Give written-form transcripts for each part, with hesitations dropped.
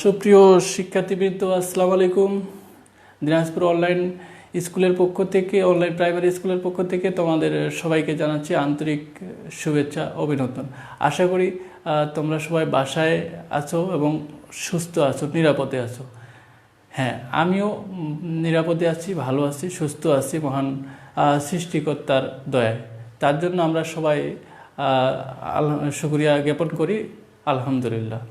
সুপ্রিয় শিক্ষার্থীবৃন্দ, আসসালামু আলাইকুম। দিনাজপুর অনলাইন স্কুলের পক্ষ থেকে, অনলাইন প্রাইমারি স্কুলের পক্ষ থেকে তোমাদের সবাইকে জানাচ্ছি আন্তরিক শুভেচ্ছা, অভিনন্দন। আশা করি তোমরা সবাই বাসায় আছো এবং সুস্থ আছো, নিরাপদে আছো। হ্যাঁ, আমিও নিরাপদে আছি, ভালো আছি, সুস্থ আছি মহান সৃষ্টিকর্তার দয়ায়। তার জন্য আমরা সবাই শুকরিয়া জ্ঞাপন করি, আলহামদুলিল্লাহ।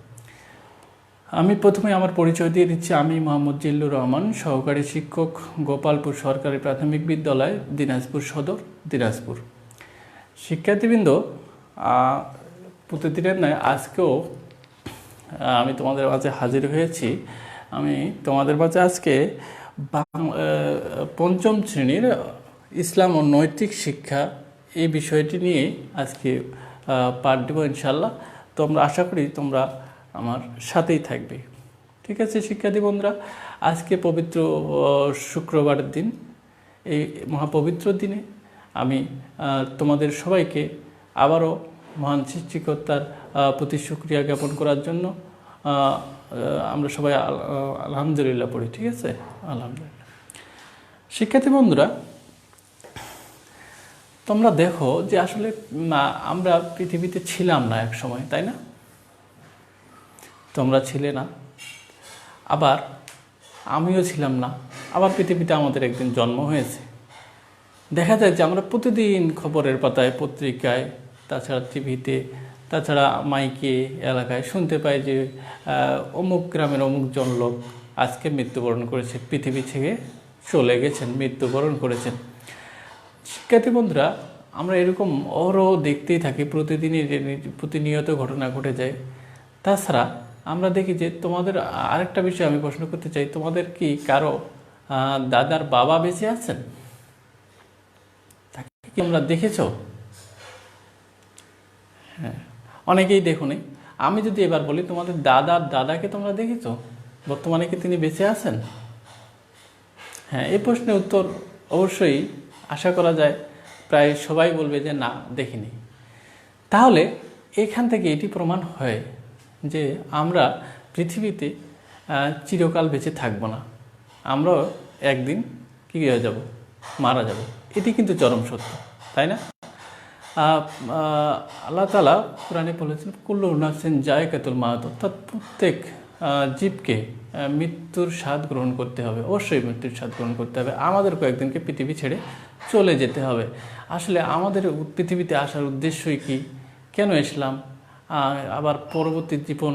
আমি প্রথমে আমার পরিচয় দিয়ে দিচ্ছি। আমি মোহাম্মদ জিল্লুর রহমান, সহকারী শিক্ষক, গোপালপুর সরকারি প্রাথমিক বিদ্যালয়, দিনাজপুর সদর, দিনাজপুর। শিক্ষার্থীবৃন্দ, প্রতিদিনের নয় আজকেও আমি তোমাদের মাঝে হাজির হয়েছি। আমি তোমাদের মাঝে আজকে পঞ্চম শ্রেণীর ইসলাম ও নৈতিক শিক্ষা এই বিষয়টি নিয়ে আজকে পাঠ দেব ইনশাল্লাহ। তোমরা আশা করি তোমরা আমার সাথেই থাকবে। ঠিক আছে শিক্ষার্থী বন্ধুরা, আজকে পবিত্র শুক্রবারের দিন। এই মহাপবিত্র দিনে আমি তোমাদের সবাইকে আবারও মহান সৃষ্টিকর্তার প্রতি শুকরিয়া জ্ঞাপন করার জন্য আমরা সবাই আলহামদুলিল্লাহ পড়ি। ঠিক আছে, আলহামদুলিল্লাহ। শিক্ষার্থী বন্ধুরা, তোমরা দেখো যে আসলে আমরা পৃথিবীতে ছিলাম না এক সময়, তাই না? তোমরা ছিলে না, আবার আমিও ছিলাম না, আবার পৃথিবীতে আমাদের একদিন জন্ম হয়েছে। দেখা যায় যে আমরা প্রতিদিন খবরের পাতায়, পত্রিকায়, তাছাড়া টিভিতে, তাছাড়া মাইকে এলাকায় শুনতে পাই যে অমুক গ্রামের অমুকজন লোক আজকে মৃত্যুবরণ করেছে, পৃথিবী থেকে চলে গেছেন, মৃত্যুবরণ করেছেন। শিক্ষার্থী বন্ধুরা, আমরা এরকম অহরহ দেখতেই থাকি, প্রতিদিনই প্রতিনিয়ত ঘটনা ঘটে যায়। তাছাড়া আমরা দেখি যে তোমাদের আরেকটা বিষয় আমি প্রশ্ন করতে চাই, তোমাদের কি কারো দাদার বাবা বেঁচে আছেন? তাকে কি তোমরা দেখেছ? হ্যাঁ, অনেকেই দেখোনি। আমি যদি এবার বলি, তোমাদের দাদার দাদাকে তোমরা দেখেছ? বর্তমানে কি তিনি বেঁচে আছেন? হ্যাঁ, এই প্রশ্নের উত্তর অবশ্যই আশা করা যায় প্রায় সবাই বলবে যে না, দেখিনি। তাহলে এখান থেকে এটি প্রমাণ হয় যে আমরা পৃথিবীতে চিরকাল বেঁচে থাকবো না, আমরাও একদিন কী হয়ে যাব, মারা যাব। এটি কিন্তু চরম সত্য, তাই না? আল্লাহ তাআলা কোরআনে বলেছেন, কুল্লু নাফসিন যায়কাতুল মাউত, অর্থাৎ প্রত্যেক জীবকে মৃত্যুর স্বাদ গ্রহণ করতে হবে, অবশ্যই মৃত্যুর স্বাদ গ্রহণ করতে হবে। আমাদের কয়েকদিনকে পৃথিবী ছেড়ে চলে যেতে হবে। আসলে আমাদের পৃথিবীতে আসার উদ্দেশ্যই কি, কেন এসলাম, আবার পরবর্তী জীবন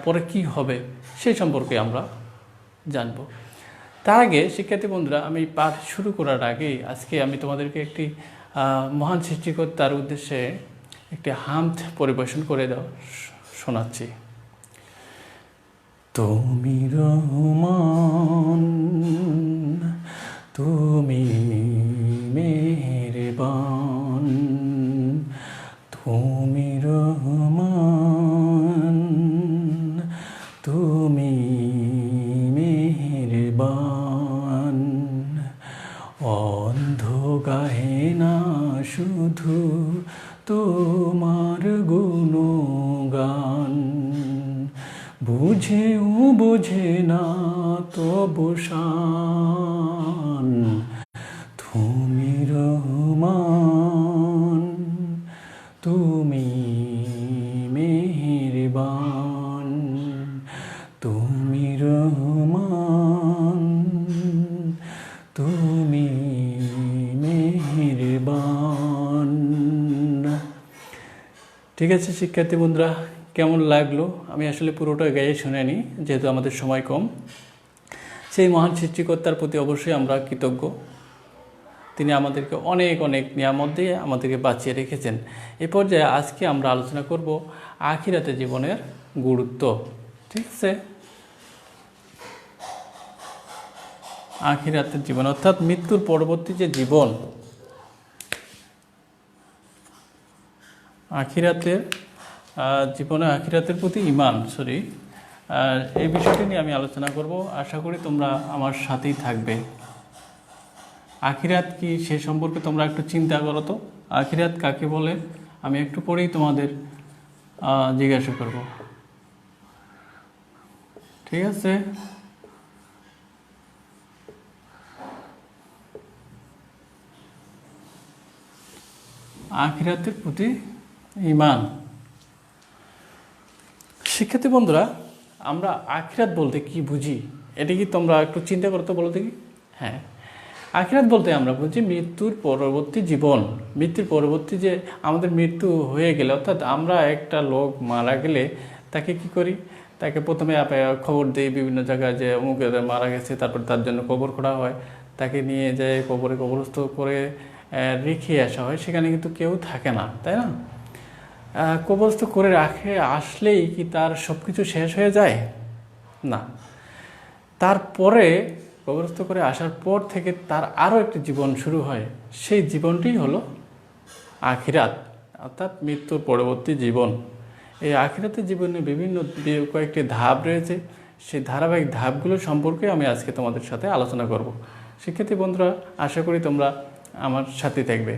পরে কি হবে, সেই সম্পর্কে আমরা জানব। তার আগে শিক্ষার্থী বন্ধুরা, আমি পাঠ শুরু করার আগেই আজকে আমি তোমাদেরকে একটি মহান সৃষ্টিকর্তার উদ্দেশ্যে একটি হামদ পরিবেশন করে শোনাচ্ছি। তুমি রহমান, তুমি মেহেরবান, তুমি রহমান, তুমি মেহেরবান। অন্ধ গাহে না শুধু তোমার গুণগান, বুঝেও বোঝে না তবু শান। তুমি রহমান, তুমি মেহেরবান, তুমি রহমান, তুমি মেহেরবান। ঠিক আছে শিক্ষার্থী বন্ধুরা, কেমন লাগলো? আমি আসলে পুরোটা গায়ে শুনিনি, যেহেতু আমাদের সময় কম। সেই মহান সৃষ্টিকর্তার প্রতি অবশ্যই আমরা কৃতজ্ঞ। তিনি আমাদেরকে অনেক অনেক নিয়ামত দিয়ে আমাদেরকে বাঁচিয়ে রেখেছেন। এ পর্যায়ে আজকে আমরা আলোচনা করব আখিরাতে জীবনের গুরুত্ব। ঠিক আছে, আখিরাতের জীবন অর্থাৎ মৃত্যুর পরবর্তী যে জীবন, আখিরাতের জীবনে আখিরাতের প্রতি ঈমান, এই বিষয়টি নিয়ে আমি আলোচনা করব। আশা করি তোমরা আমার সাথেই থাকবে। আখিরাত কি সে সম্পর্কে তোমরা একটু চিন্তা করো তো। আখিরাত কাকে বলে আমি একটু পরেই তোমাদের জিজ্ঞাসা করব। ঠিক আছে? আখিরাতের প্রতি ঈমান। শিক্ষার্থী বন্ধুরা, আমরা আখিরাত বলতে কি বুঝি এটা কি তোমরা একটু চিন্তা করতে বলো দেখি। হ্যাঁ, আখিরাত বলতে আমরা বুঝি মৃত্যুর পরবর্তী জীবন। মৃত্যুর পরবর্তী যে আমাদের মৃত্যু হয়ে গেলে, অর্থাৎ আমরা একটা লোক মারা গেলে তাকে কি করি, তাকে প্রথমে খবর দিই বিভিন্ন জায়গায় যে অমুকে মারা গেছে, তারপর তার জন্য কবর করা হয়, তাকে নিয়ে যায় কবরস্থ করে রেখে আসা হয়। সেখানে কিন্তু কেউ থাকে না, তাই না? কবরস্থ করে রাখে আসলেই কি তার সব কিছু শেষ হয়ে যায়? না, তারপরে কবরস্থ করে আসার পর থেকে তার আরও একটি জীবন শুরু হয়। সেই জীবনটি হলো আখিরাত, অর্থাৎ মৃত্যুর পরবর্তী জীবন। এই আখিরাতের জীবনে বিভিন্ন কয়েকটি ধাপ রয়েছে। সেই ধারাবাহিক ধাপগুলো সম্পর্কে আমি আজকে তোমাদের সাথে আলোচনা করব। শিক্ষার্থী বন্ধুরা, আশা করি তোমরা আমার সাথে থাকবে।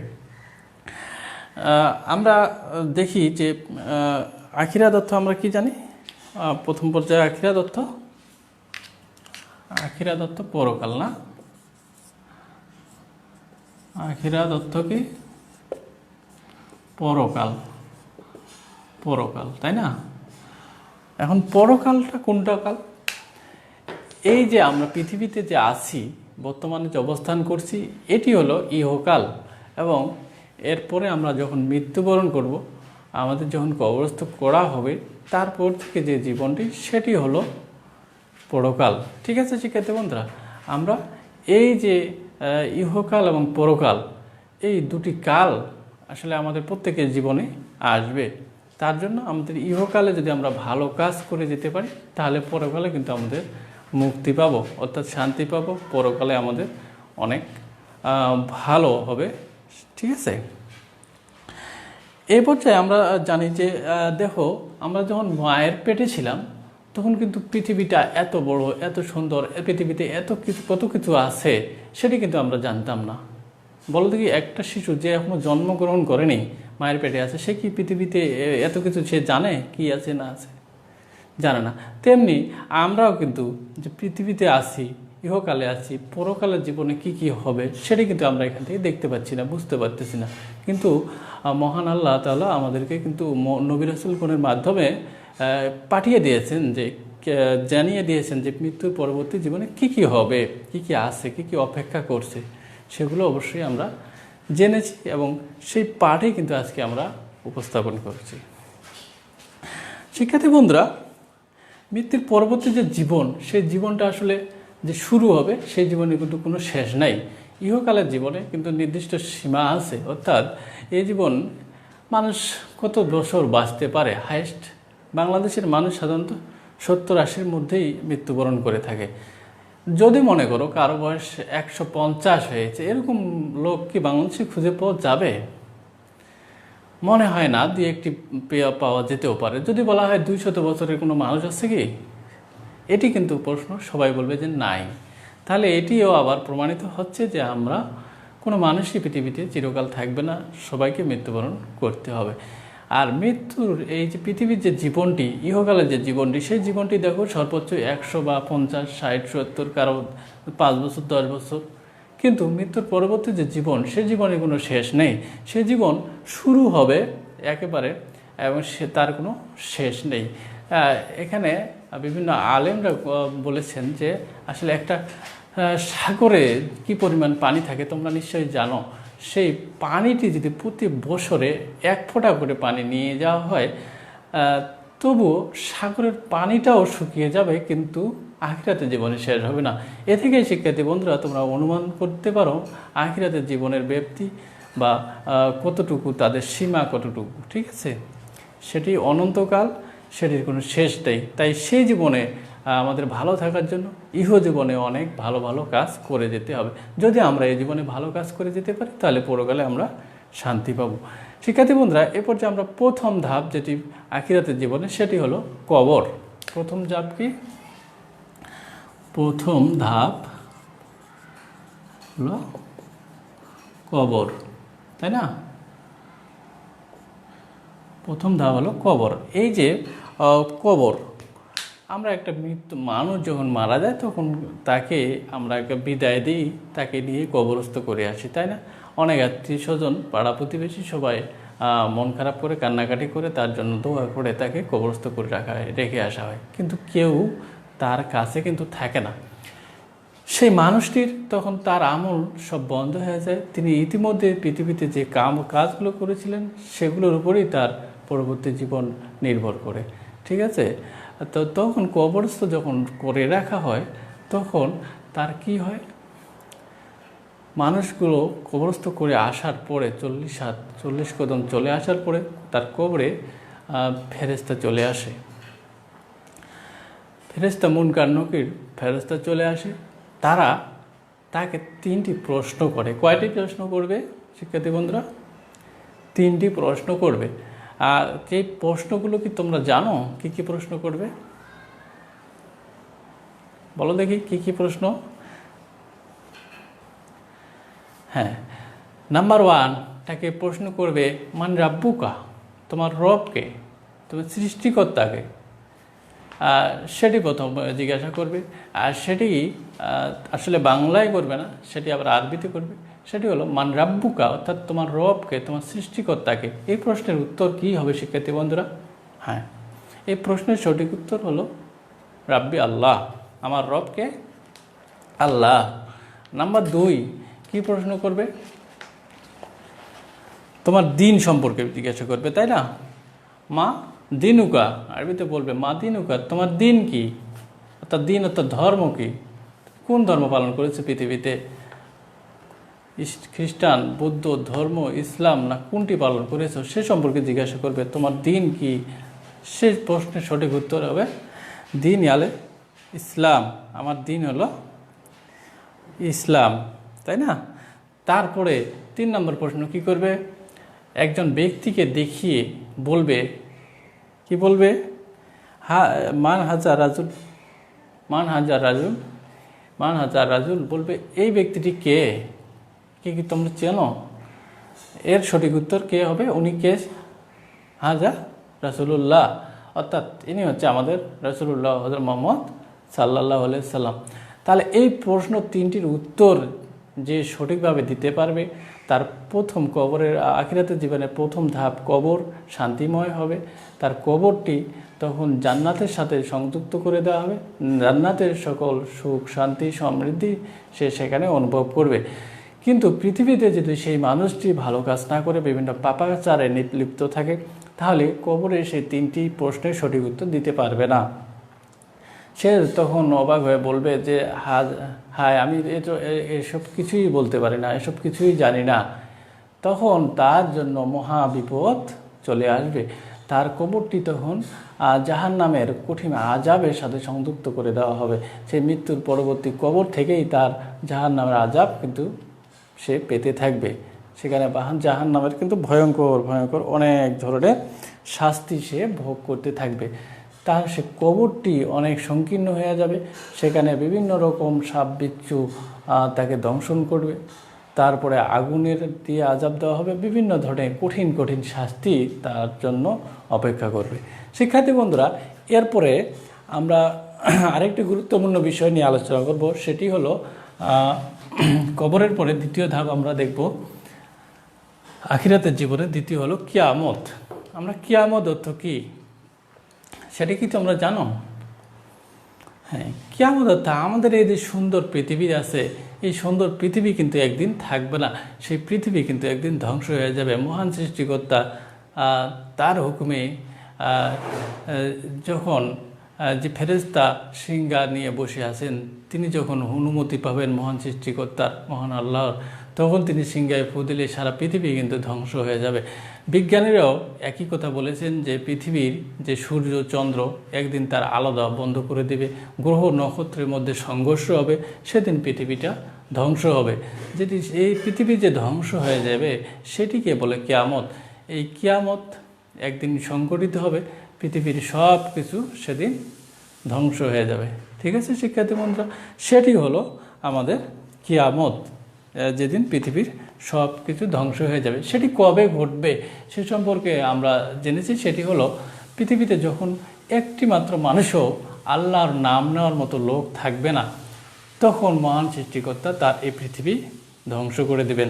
আমরা দেখি যে আখিরাত অর্থ আমরা কি জানি। প্রথম পর্যায়ে আখিরাত অর্থ পরকাল, না? আখিরাত অর্থ কি? পরকাল, তাই না? এখন পরকালটা কোনটা কাল? এই যে আমরা পৃথিবীতে যে আছি, বর্তমানে যে অবস্থান করছি, এটি হলো ইহকাল। এবং এরপরে আমরা যখন মৃত্যুবরণ করব, আমাদের যখন কবরস্থ করা হবে, তারপর থেকে যে জীবনটি সেটি হলো পরকাল। ঠিক আছে শিক্ষার্থী বন্ধুরা, আমরা এই যে ইহকাল এবং পরকাল, এই দুটি কাল আসলে আমাদের প্রত্যেকের জীবনে আসবে। তার জন্য আমাদের ইহকালে যদি আমরা ভালো কাজ করে যেতে পারি, তাহলে পরকালে কিন্তু আমাদের মুক্তি পাবো, অর্থাৎ শান্তি পাবো। পরকালে আমাদের অনেক ভালো হবে। ঠিক আছে? এই পর্যায়ে আমরা জানি যে দেখো, আমরা যখন মায়ের পেটে ছিলাম, তখন কিন্তু পৃথিবীটা এত বড়, এত সুন্দর, পৃথিবীতে কত কিছু আছে সেটি কিন্তু আমরা জানতাম না। বলো দেখি, একটা শিশু যে এখনো জন্মগ্রহণ করেনি, মায়ের পেটে আছে, সে কি পৃথিবীতে এত কিছু সে জানে কি আছে না আছে? জানে না। তেমনি আমরাও কিন্তু যে পৃথিবীতে আছি, ইহকালে আছি, পরকালের জীবনে কি কি হবে সেটা কিন্তু আমরা এখান থেকে দেখতে পাচ্ছি না, বুঝতে পারতেছি না। কিন্তু মহান আল্লাহ তাআলা আমাদেরকে কিন্তু নবী রাসূলগণের মাধ্যমে পাঠিয়ে দিয়েছেন, যে জানিয়ে দিয়েছেন যে মৃত্যুর পরবর্তী জীবনে কি কি হবে, কি কি আছে, কি কি অপেক্ষা করছে, সেগুলো অবশ্যই আমরা জেনেছি এবং সেই পাঠই কিন্তু আজকে আমরা উপস্থাপন করছি। শিক্ষার্থী বন্ধুরা, মৃত্যুর পরবর্তী যে জীবন, সেই জীবনটা আসলে যে শুরু হবে, সেই জীবনে কিন্তু কোনো শেষ নাই। ইহকালের জীবনে কিন্তু নির্দিষ্ট সীমা আছে, অর্থাৎ এই জীবন মানুষ কত বছর বাঁচতে পারে। হাইয়েস্ট বাংলাদেশের মানুষ সাধারণত 70-80-র মধ্যেই মৃত্যুবরণ করে থাকে। যদি মনে করো কারো বয়স 150 হয়েছে, এরকম লোক কি বাংলাদেশে খুঁজে পাওয়া যাবে? মনে হয় না। দুই একটি পাওয়া যেতেও পারে। যদি বলা হয় 200 বছরের কোনো মানুষ আছে কি, এটি কিন্তু প্রশ্ন, সবাই বলবে যে নাই। তাহলে এটিও আবার প্রমাণিত হচ্ছে যে আমরা কোনো মানুষই পৃথিবীতে চিরকাল থাকবে না, সবাইকে মৃত্যুবরণ করতে হবে। আর মৃত্যুর এই যে পৃথিবীর যে জীবনটি, ইহকালের যে জীবনটি, সেই জীবনটি দেখো সর্বোচ্চ 100 বা 50, 60, 70, কারো 5 বছর, 10 বছর। কিন্তু মৃত্যুর পরবর্তী যে জীবন, সে জীবনের কোনো শেষ নেই। সে জীবন শুরু হবে একেবারে, এবং তার কোনো শেষ নেই। এখানে বিভিন্ন আলেমরা বলেছেন যে আসলে একটা সাগরে কি পরিমাণ পানি থাকে তোমরা নিশ্চয়ই জানো। সেই পানিটি যদি প্রতি বছরে 1 ফোঁটা করে পানি নিয়ে যাওয়া হয়, তবুও সাগরের পানিটাও শুকিয়ে যাবে, কিন্তু আখিরাতের জীবনে শেষ হবে না। এ থেকেই শিক্ষার্থী বন্ধুরা তোমরা অনুমান করতে পারো আখিরাতের জীবনের ব্যাপ্তি বা কতটুকু, তাদের সীমা কতটুকু। ঠিক আছে? সেটি অনন্তকাল, সেটির কোনো শেষ নেই। তাই সেই জীবনে আমাদের ভালো থাকার জন্য ইহ জীবনে অনেক ভালো ভালো কাজ করে যেতে হবে। যদি আমরা এই জীবনে ভালো কাজ করে যেতে পারি, তাহলে পরকালে আমরা শান্তি পাব। শিক্ষার্থী বন্ধুরা, এরপর যে আমরা প্রথম ধাপ যেটি আখিরাতের জীবনে, সেটি হলো কবর। প্রথম ধাপ কি? প্রথম ধাপ হলো কবর, তাই না? প্রথম ধাপ হলো কবর। এই যে কবর, আমরা একটা মানুষ যখন মারা যায় তখন তাকে আমরা একটা বিদায় দিই, তাকে নিয়ে কবরস্থ করে আসি, তাই না? অনেক আত্মীয় স্বজন, পাড়া প্রতিবেশী সবাই মন খারাপ করে কান্নাকাটি করে তার জন্য দোয়া করে তাকে কবরস্থ করে রেখে আসা হয়, কিন্তু কেউ তার কাছে কিন্তু থাকে না। সেই মানুষটির তখন তার আমল সব বন্ধ হয়ে যায়। তিনি ইতিমধ্যে পৃথিবীতে যে কাজগুলো করেছিলেন সেগুলোর উপরেই তার পরবর্তী জীবন নির্ভর করে, ঠিক আছে? তো তখন কবরস্থ যখন করে রাখা হয় তখন তার কি হয়, মানুষগুলো কবরস্থ করে আসার পরে 40 কদম চলে আসার পরে তার কবরে ফেরেশতা চলে আসে, ফেরেশতা মুনকার নকির ফেরেশতা চলে আসে। তারা তাকে 3টি প্রশ্ন করে। কয়টি প্রশ্ন করবে শিক্ষার্থী বন্ধুরা? 3টি প্রশ্ন করবে। আর সেই প্রশ্নগুলো কি তোমরা জানো কি কি প্রশ্ন করবে? বলো দেখি কি কি প্রশ্ন? হ্যাঁ, নাম্বার 1 তাকে প্রশ্ন করবে মান রাব্বুকা, তোমার রবকে, তোমার সৃষ্টিকর্তাকে। সেটি প্রথম জিজ্ঞাসা করবে। আর সেটি আসলে বাংলায় করবে না, সেটি আবার আরবিতে করবে। সেটি হলো মান রাব্বুকা, অর্থাৎ তোমার রবকে, তোমার সৃষ্টিকর্তাকে। এই প্রশ্নের উত্তর কি হবে শিক্ষার্থী বন্ধুরা? হ্যাঁ, এই প্রশ্নের সঠিক উত্তর হলো রাব্বি আল্লাহ, আমার রবকে আল্লাহ। নাম্বার 2 কি প্রশ্ন করবে? তোমার দিন সম্পর্কে জিজ্ঞাসা করবে, তাই না? মা দিনুকা, আরবিতে বলবে মা দিনুকা, তোমার দিন কি, অর্থাৎ দিন অর্থাৎ ধর্ম কি, কোন ধর্ম পালন করেছে পৃথিবীতে, খ্রিস্টান, বৌদ্ধ ধর্ম, ইসলাম না কোনটি পালন করেছো সে সম্পর্কে জিজ্ঞাসা করবে। তোমার দিন কি? সে প্রশ্নের সঠিক উত্তর হবে দিন আলে ইসলাম, আমার দিন হলো ইসলাম, তাই না? তারপরে 3 নম্বর প্রশ্ন কি করবে? একজন ব্যক্তিকে দেখিয়ে বলবে, কি বলবে? মান হাজার রাজুল বলবে এই ব্যক্তিটি কে, কে কি তোমরা চেনো? এর সঠিক উত্তর কে হবে? উনি কে? হাজা রাসূলুল্লাহ, অর্থাৎ ইনি হচ্ছে আমাদের রাসূলুল্লাহ হযরত মুহাম্মদ সাল্লাল্লাহু আলাইহি সাল্লাম। তাহলে এই প্রশ্ন 3টির উত্তর যে সঠিকভাবে দিতে পারবে তার প্রথম কবরের আখিরাতের জীবনের প্রথম ধাপ কবর শান্তিময় হবে। তার কবরটি তখন জান্নাতের সাথে সংযুক্ত করে দেওয়া হবে, জান্নাতের সকল সুখ শান্তি সমৃদ্ধি সে সেখানে অনুভব করবে। কিন্তু পৃথিবীতে যদি সেই মানুষটি ভালো কাজ না করে বিভিন্ন পাপাচারে লিপ্ত থাকে তাহলে কবরে সেই 3টি প্রশ্নের সঠিক উত্তর দিতে পারবে না। সে তখন অবাক হয়ে বলবে যে হায় আমি এসব কিছুই বলতে পারি না, এসব কিছুই জানি না। তখন তার জন্য মহা বিপদ চলে আসবে। তার কবরটি তখন জাহান্নামের কঠিন আযাবের সাথে সংযুক্ত করে দেওয়া হবে। সেই মৃত্যুর পরবর্তী কবর থেকেই তার জাহান্নামের আযাব কিন্তু সে পেতে থাকবে। সেখানে জাহান্নামের কিন্তু ভয়ঙ্কর অনেক ধরনের শাস্তি সে ভোগ করতে থাকবে। তার সে কবরটি অনেক সংকীর্ণ হয়ে যাবে, সেখানে বিভিন্ন রকম সাপ বিচ্ছু তাকে দংশন করবে, তারপরে আগুনের দিয়ে আযাব দেওয়া হবে, বিভিন্ন ধরনের কঠিন শাস্তি তার জন্য অপেক্ষা করবে। শিক্ষার্থী বন্ধুরা, এরপরে আমরা আরেকটি গুরুত্বপূর্ণ বিষয় নিয়ে আলোচনা করব, সেটি হলো কবরের পরে দ্বিতীয় ধাপ আমরা দেখব আখিরাতের জীবনে। দ্বিতীয় হলো কিয়ামত। আমরা কিয়ামত অর্থ কী সেটা কি তোমরা জানো? হ্যাঁ, কিয়ামত অর্থ আমাদের এই যে সুন্দর পৃথিবী আছে, এই সুন্দর পৃথিবী কিন্তু একদিন থাকবে না, সেই পৃথিবী কিন্তু একদিন ধ্বংস হয়ে যাবে। মহান সৃষ্টিকর্তা তার হুকুমে যখন যে ফেরেশতা সিংহা নিয়ে বসে আছেন, তিনি যখন অনুমতি পাবেন মহান সৃষ্টিকর্তার, মহান আল্লাহর, তখন তিনি সিংহায় ফু দিলে সারা পৃথিবী কিন্তু ধ্বংস হয়ে যাবে। বিজ্ঞানীরাও একই কথা বলেছেন যে পৃথিবীর যে সূর্য চন্দ্র একদিন তার আলো দেওয়া বন্ধ করে দেবে, গ্রহ নক্ষত্রের মধ্যে সংঘর্ষ হবে, সেদিন পৃথিবীটা ধ্বংস হবে। যেটি এই পৃথিবী যে ধ্বংস হয়ে যাবে সেটিকে বলে কিয়ামত। এই কিয়ামত একদিন সংঘটিত হবে, পৃথিবীর সব কিছু সেদিন ধ্বংস হয়ে যাবে। ঠিক আছে শিক্ষার্থী বন্ধুরা, সেটি হলো আমাদের কিয়ামত, যেদিন পৃথিবীর সব কিছু ধ্বংস হয়ে যাবে। সেটি কবে ঘটবে সে সম্পর্কে আমরা জেনেছি। সেটি হলো পৃথিবীতে যখন একটি মাত্র মানুষও আল্লাহর নাম নেওয়ার মতো লোক থাকবে না, তখন মহান সৃষ্টিকর্তা তার এই পৃথিবী ধ্বংস করে দেবেন।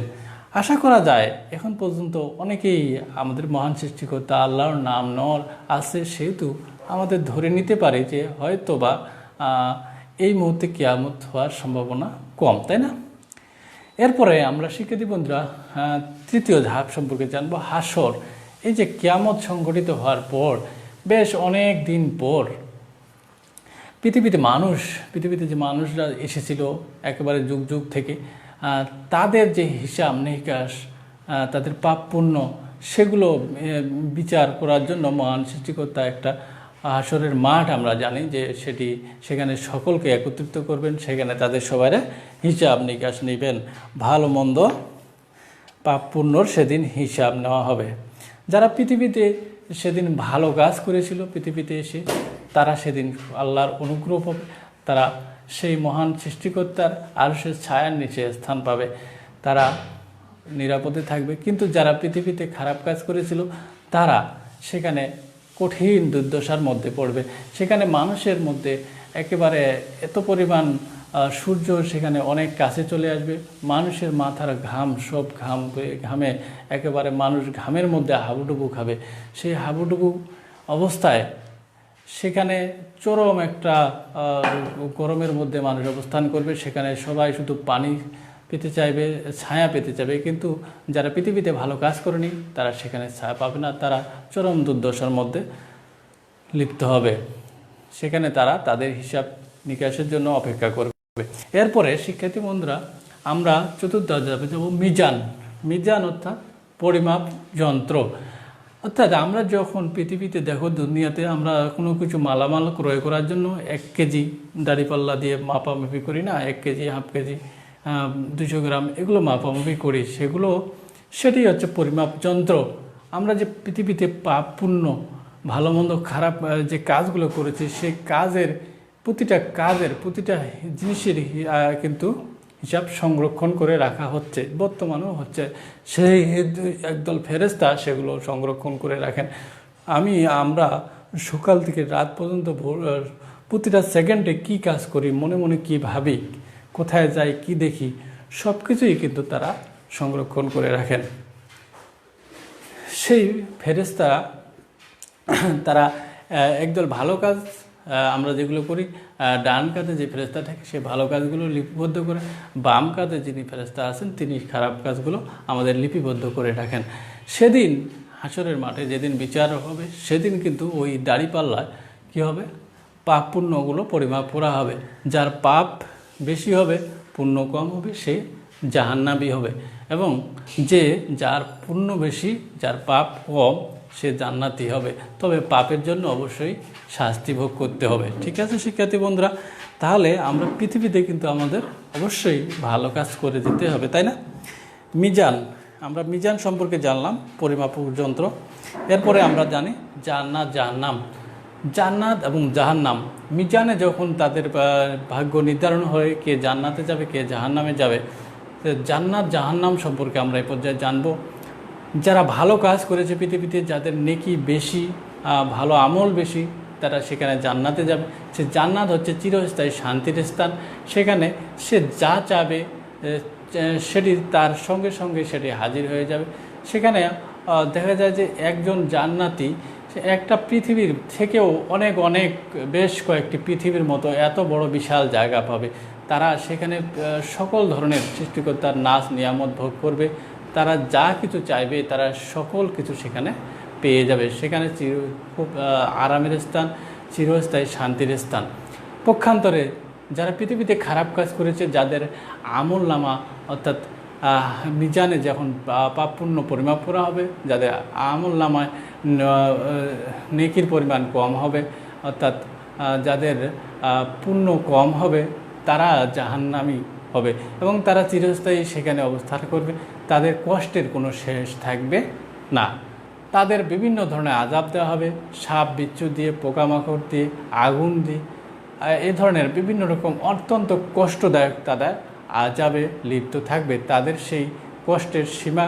আশা করা যায় এখন পর্যন্ত অনেকেই আমাদের মহান সৃষ্টিকর্তা আল্লাহর নাম নেওয়ার আছে, সেহেতু আমাদের ধরে নিতে পারে যে হয়তো বা এই মুহূর্তে কিয়ামত হওয়ার সম্ভাবনা কম, তাই না? এরপরে আমরা শিক্ষার্থী বন্ধুরা তৃতীয় ধাপ সম্পর্কে জানবো, হাসর। এই যে কিয়ামত সংঘটিত হওয়ার পর বেশ অনেক দিন পর পৃথিবীতে যে মানুষরা এসেছিল একেবারে যুগ যুগ থেকে, তাদের যে হিসাব নিকাশ, তাদের পাপ পুণ্য, সেগুলো বিচার করার জন্য মহান সৃষ্টিকর্তা একটা হাসরের মাঠ আমরা জানি যে সেখানে সকলকে একত্রিত করবেন, সেখানে তাদের সবাই হিসাব নিকাশ নেবেন, ভালো মন্দ পাপ পুণ্যর সেদিন হিসাব নেওয়া হবে। যারা পৃথিবীতে সেদিন ভালো কাজ করেছিল, পৃথিবীতে এসে তারা সেদিন আল্লাহর অনুগ্রহ পাবে, তারা সেই মহান সৃষ্টিকর্তার আরশের ছায়ার নিচে স্থান পাবে, তারা নিরাপদে থাকবে। কিন্তু যারা পৃথিবীতে খারাপ কাজ করেছিল তারা সেখানে কঠিন দুর্দশার মধ্যে পড়বে। সেখানে মানুষের মধ্যে একেবারে এত পরিমাণ সূর্য সেখানে অনেক কাছে চলে আসবে, মানুষের মাথার ঘাম সব ঘামে একেবারে মানুষ ঘামের মধ্যে হাবুডুবু খাবে। সেই হাবুডুবু অবস্থায় সেখানে চরম একটা গরমের মধ্যে মানুষ অবস্থান করবে, সেখানে সবাই শুধু পানি পেতে চাইবে, ছায়া পেতে চাইবে। কিন্তু যারা পৃথিবীতে ভালো কাজ করেনি তারা সেখানে ছায়া পাবে না, তারা চরম দুর্দশার মধ্যে লিপ্ত হবে। সেখানে তারা তাদের হিসাব নিকাশের জন্য অপেক্ষা করবে। এরপরে শিক্ষার্থী বন্ধুরা আমরা চতুর্থ ধাপে যাব, মিজান অর্থাৎ পরিমাপ যন্ত্র। অর্থাৎ আমরা যখন পৃথিবীতে দেখো দুনিয়াতে আমরা কোনো কিছু মালামাল ক্রয় করার জন্য 1 কেজি দাঁড়িপাল্লা দিয়ে মাপামাপি করি না, 1 কেজি, হাফ কেজি, 200 গ্রাম, এগুলো মাপামাপি করি, সেটি হচ্ছে পরিমাপ যন্ত্র। আমরা যে পৃথিবীতে পাপ পুণ্য ভালো মন্দ খারাপ যে কাজগুলো করেছি, সেই প্রতিটা জিনিসের কিন্তু হিসাব সংরক্ষণ করে রাখা হচ্ছে, বর্তমানেও হচ্ছে। সেই একদল ফেরেশতা সেগুলো সংরক্ষণ করে রাখেন। আমরা সকাল থেকে রাত পর্যন্ত প্রতিটা সেকেন্ডে কি কাজ করি, মনে মনে কি ভাবি, কোথায় যাই, কি দেখি, সব কিছুই কিন্তু তারা সংরক্ষণ করে রাখেন। সেই ফেরেশতারা তারা একদল ভালো কাজ আমরা যেগুলো করি, ডান কাঁধে যে ফেরেশতা থাকে সে ভালো কাজগুলো লিপিবদ্ধ করে, বাম কাঁধে যিনি ফেরেশতা আছেন তিনি খারাপ কাজগুলো আমাদের লিপিবদ্ধ করে রাখেন। সেদিন হাসরের মাঠে যেদিন বিচার হবে, সেদিন কিন্তু ওই দাড়িপাল্লায় কী হবে, পাপ পুণ্যগুলো পরিমাপ করা হবে। যার পাপ বেশি হবে, পুণ্য কম হবে, সে জাহান্নামী হবে, এবং যার পুণ্য বেশি, যার পাপ কম, সে জান্নাতি হবে। তবে পাপের জন্য অবশ্যই শাস্তি ভোগ করতে হবে। ঠিক আছে শিক্ষার্থী বন্ধুরা, তাহলে আমরা পৃথিবীতে কিন্তু আমাদের অবশ্যই ভালো কাজ করে যেতে হবে, তাই না? আমরা মিজান সম্পর্কে জানলাম, পরিমাপক যন্ত্র। এরপরে আমরা জানি জান্নাত এবং জাহান্নাম। মিজানে যখন তাদের ভাগ্য নির্ধারণ হয় কে জান্নাতে যাবে কে জাহান্নামে যাবে, জান্নাত জাহান্নাম সম্পর্কে আমরা এই পর্যায়ে জানবো। যারা ভালো কাজ করেছে পৃথিবীতে, যাদের নেকি বেশি, ভালো আমল বেশি, তারা সেখানে জান্নাতে যাবে। সে জান্নাত হচ্ছে চিরস্থায়ী শান্তির স্থান। সেখানে সে যা চাবে সেটি তার সঙ্গে সঙ্গে সেটি হাজির হয়ে যাবে। সেখানে দেখা যায় যে একজন জান্নাতি সে একটা পৃথিবীর থেকেও অনেক বেশ কয়েকটি পৃথিবীর মতো এত বড় বিশাল জায়গা পাবে। তারা সেখানে সকল ধরনের সৃষ্টিকর্তার নাচ নিয়ামত ভোগ করবে। তারা যা কিছু চাইবে তারা সকল কিছু সেখানে পেয়ে যাবে। সেখানে খুব আরামের স্থান, চিরস্থায়ী শান্তির স্থান। পক্ষান্তরে যারা পৃথিবীতে খারাপ কাজ করেছে, যাদের আমল নামা অর্থাৎ মিজানে যখন পাপ পুণ্য পরিমাপ করা হবে, যাদের আমল নামায় নেকির পরিমাণ কম হবে, অর্থাৎ যাদের পুণ্য কম হবে, তারা জাহান্নামী হবে এবং তারা চিরস্থায়ী সেখানে অবস্থান করবে। তাদের কষ্টের কোনো শেষ থাকবে না। তাদের বিভিন্ন ধরনের আযাব দেওয়া হবে, সাপ বিচ্ছু দিয়ে, পোকামাকড় দিয়ে, আগুন দিয়ে, এই ধরনের বিভিন্ন রকম অত্যন্ত কষ্টদায়ক তাদের আযাবে লিপ্ত থাকবে। তাদের সেই কষ্টের সীমা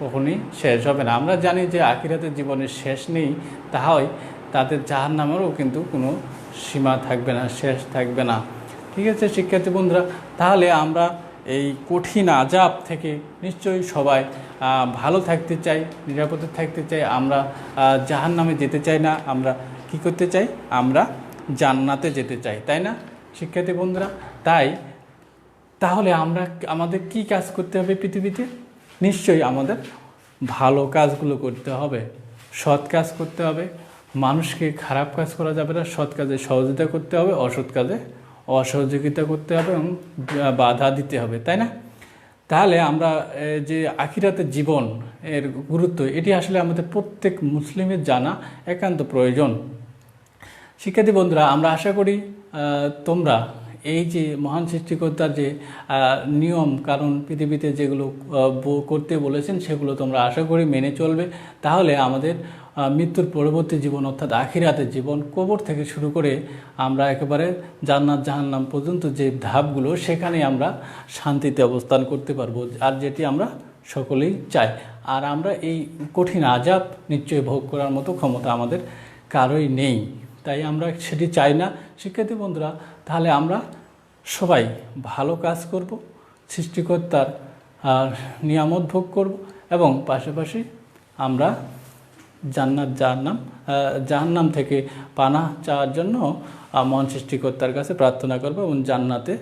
কখনই শেষ হবে না। আমরা জানি যে আখিরাতের জীবনের শেষ নেই, তাদের জাহান্নামেরও কিন্তু কোনো সীমা থাকবে না, শেষ থাকবে না। ঠিক আছে শিক্ষার্থী বন্ধুরা, তাহলে আমরা এই কঠিন আযাব থেকে নিশ্চয়ই সবাই ভালো থাকতে চাই, নিরাপদে থাকতে চাই। আমরা জাহান্নামে যেতে চাই না, আমরা কি করতে চাই? আমরা জান্নাতে যেতে চাই, তাই না শিক্ষার্থী বন্ধুরা? তাহলে আমাদের কি কাজ করতে হবে পৃথিবীতে? নিশ্চয়ই আমাদের ভালো কাজগুলো করতে হবে, সৎ কাজ করতে হবে। মানুষকে খারাপ কাজ করা যাবে না, সৎ কাজে সহযোগিতা করতে হবে, অসৎ কাজে অসহযোগিতা করতে হবে এবং বাধা দিতে হবে, তাই না? তাহলে আমরা যে আখিরাতের জীবন এর গুরুত্ব, এটি আসলে আমাদের প্রত্যেক মুসলিমের জানা একান্ত প্রয়োজন। শিক্ষার্থী বন্ধুরা, আমরা আশা করি তোমরা এই যে মহান সৃষ্টিকর্তার যে নিয়ম কারণ পৃথিবীতে যেগুলো করতে বলেছেন সেগুলো তোমরা আশা করি মেনে চলবে। তাহলে আমাদের মৃত্যুর পরবর্তী জীবন অর্থাৎ আখিরাতের জীবন, কবর থেকে শুরু করে আমরা একেবারে জান্নাত জাহান্নাম পর্যন্ত যে ধাপগুলো, সেখানে আমরা শান্তিতে অবস্থান করতে পারবো, আর যেটি আমরা সকলেই চাই। আর আমরা এই কঠিন আযাব নিশ্চয়ই ভোগ করার মতো ক্ষমতা আমাদের কারোই নেই, তাই আমরা সেটি চাই না। শিক্ষার্থী বন্ধুরা, তাহলে আমরা সবাই ভালো কাজ করব, সৃষ্টিকর্তার নিয়ামত ভোগ করব এবং পাশাপাশি আমরা জাহান্নাম থেকে পানাহ চাওয়ার জন্য মহান সৃষ্টিকর্তার কাছে প্রার্থনা করব এবং জান্নাতে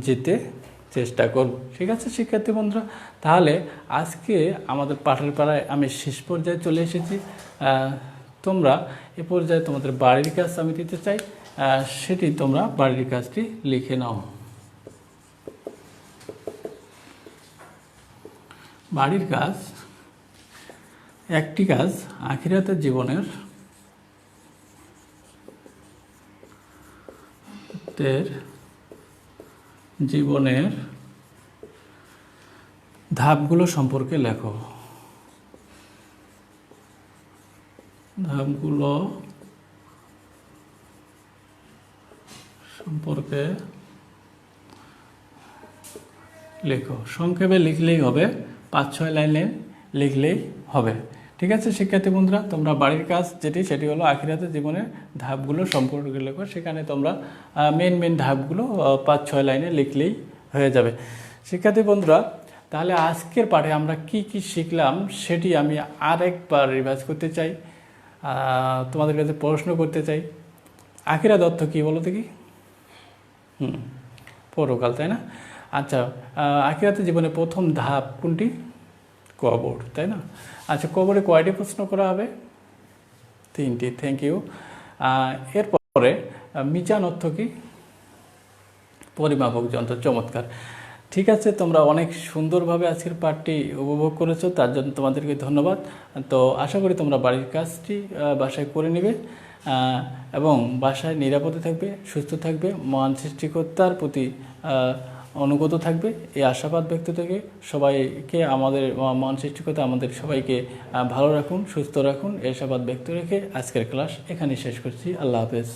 যেতে চেষ্টা করব। ঠিক আছে শিক্ষার্থী বন্ধুরা, তাহলে আজকে আমাদের পাঠের পাড়ায় আমি শেষ পর্যায়ে চলে এসেছি। তোমরা এ পর্যায়ে তোমাদের বাড়ির কাজ আমি দিতে চাই, সেটি তোমরা বাড়ির কাজটি লিখে নাও। বাড়ির কাজ, একটি কাজ আখিরাতের জীবনের ধাপগুলো সম্পর্কে লেখো। ধাপগুলো সম্পর্কে লেখো। সংক্ষেপে লিখলেই হবে, 5-6 লাইনে লিখলেই হবে। ঠিক আছে শিক্ষার্থী বন্ধুরা, তোমরা বাড়ির কাজ সেটি হলো আখিরাতের জীবনের ধাপগুলো সম্পর্কে লেখো। সেখানে তোমরা মেন ধাপগুলো 5-6 লাইনে লিখলেই হয়ে যাবে। শিক্ষার্থী বন্ধুরা, তাহলে আজকের পাঠে আমরা কি কি শিখলাম সেটি আমি আরেকবার রিভাইজ করতে চাই, তোমাদের কাছে প্রশ্ন করতে চাই। আখিরাত অর্থ কী বলো দেখি? পরকাল, তাই না? আচ্ছা, আখিরাতের জীবনে প্রথম ধাপ কোনটি? কবর, তাই না? আচ্ছা, কবরে কয়টি প্রশ্ন করা হবে? 3টি। Thank you. এরপরে মিজান অর্থ কি? পরিমাপক যন্ত্র। চমৎকার। ঠিক আছে, তোমরা অনেক সুন্দরভাবে আজকের পাঠটি উপভোগ করেছো, তার জন্য তোমাদেরকে ধন্যবাদ। তো আশা করি তোমরা বাড়ির কাজটি বাসায় করে নেবে এবং বাসায় নিরাপদে থাকবে, সুস্থ থাকবে, মহান সৃষ্টিকর্তার প্রতি অনুগত থাকবে, এই আশাবাদ ব্যক্ত থেকে সবাইকে আমাদের মহান সৃষ্টিকর্তা আমাদের সবাইকে ভালো রাখুন, সুস্থ রাখুন, এই আশাবাদ ব্যক্ত রেখে আজকের ক্লাস এখানেই শেষ করছি। আল্লাহ হাফেজ।